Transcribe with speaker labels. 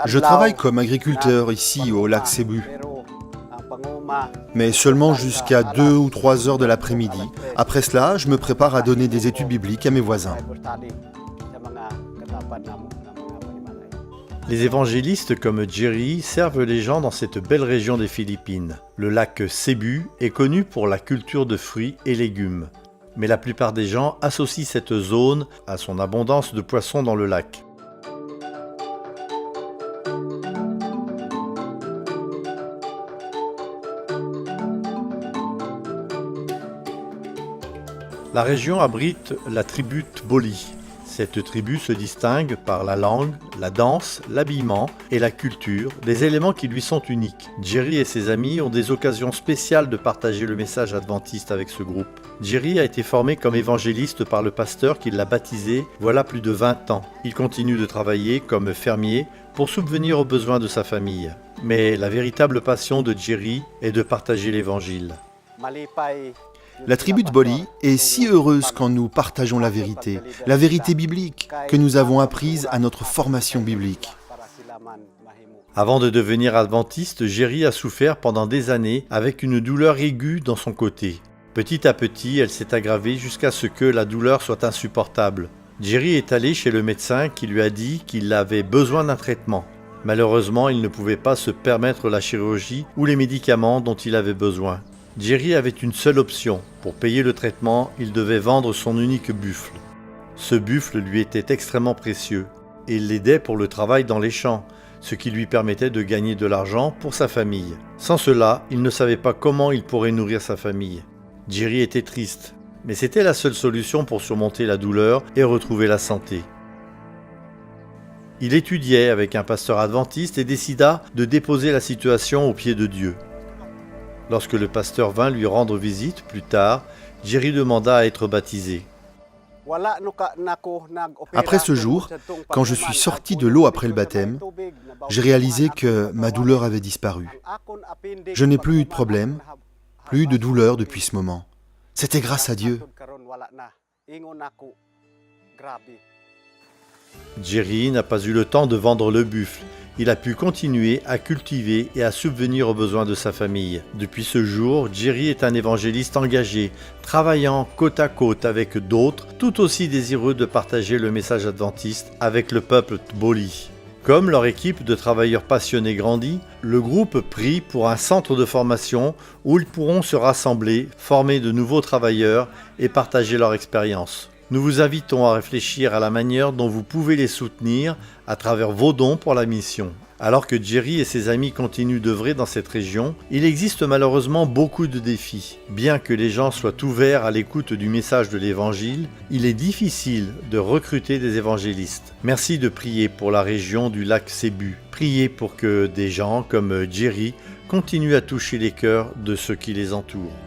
Speaker 1: Je travaille comme agriculteur ici au lac Cebu, mais seulement jusqu'à 2 ou 3 heures de l'après-midi. Après cela, je me prépare à donner des études bibliques à mes voisins.
Speaker 2: Les évangélistes comme Jerry servent les gens dans cette belle région des Philippines. Le lac Cebu est connu pour la culture de fruits et légumes. Mais la plupart des gens associent cette zone à son abondance de poissons dans le lac. La région abrite la tribu Tboli. Cette tribu se distingue par la langue, la danse, l'habillement et la culture, des éléments qui lui sont uniques. Jerry et ses amis ont des occasions spéciales de partager le message adventiste avec ce groupe. Jerry a été formé comme évangéliste par le pasteur qui l'a baptisé voilà plus de 20 ans. Il continue de travailler comme fermier pour subvenir aux besoins de sa famille. Mais la véritable passion de Jerry est de partager l'évangile.
Speaker 1: La tribu de Boli est si heureuse quand nous partageons la vérité biblique que nous avons apprise à notre formation biblique.
Speaker 2: Avant de devenir adventiste, Jerry a souffert pendant des années avec une douleur aiguë dans son côté. Petit à petit, elle s'est aggravée jusqu'à ce que la douleur soit insupportable. Jerry est allé chez le médecin qui lui a dit qu'il avait besoin d'un traitement. Malheureusement, il ne pouvait pas se permettre la chirurgie ou les médicaments dont il avait besoin. Jerry avait une seule option. Pour payer le traitement, il devait vendre son unique buffle. Ce buffle lui était extrêmement précieux et il l'aidait pour le travail dans les champs, ce qui lui permettait de gagner de l'argent pour sa famille. Sans cela, il ne savait pas comment il pourrait nourrir sa famille. Jerry était triste, mais c'était la seule solution pour surmonter la douleur et retrouver la santé. Il étudiait avec un pasteur adventiste et décida de déposer la situation aux pieds de Dieu. Lorsque le pasteur vint lui rendre visite plus tard, Jerry demanda à être baptisé.
Speaker 1: Après ce jour, quand je suis sorti de l'eau après le baptême, j'ai réalisé que ma douleur avait disparu. Je n'ai plus eu de problème, plus eu de douleur depuis ce moment. C'était grâce à Dieu.
Speaker 2: Jerry n'a pas eu le temps de vendre le buffle. Il a pu continuer à cultiver et à subvenir aux besoins de sa famille. Depuis ce jour, Jerry est un évangéliste engagé, travaillant côte à côte avec d'autres, tout aussi désireux de partager le message adventiste avec le peuple Tboli. Comme leur équipe de travailleurs passionnés grandit, le groupe prie pour un centre de formation où ils pourront se rassembler, former de nouveaux travailleurs et partager leur expérience. Nous vous invitons à réfléchir à la manière dont vous pouvez les soutenir à travers vos dons pour la mission. Alors que Jerry et ses amis continuent d'œuvrer dans cette région, il existe malheureusement beaucoup de défis. Bien que les gens soient ouverts à l'écoute du message de l'Évangile, il est difficile de recruter des évangélistes. Merci de prier pour la région du lac Cebu. Priez pour que des gens comme Jerry continuent à toucher les cœurs de ceux qui les entourent.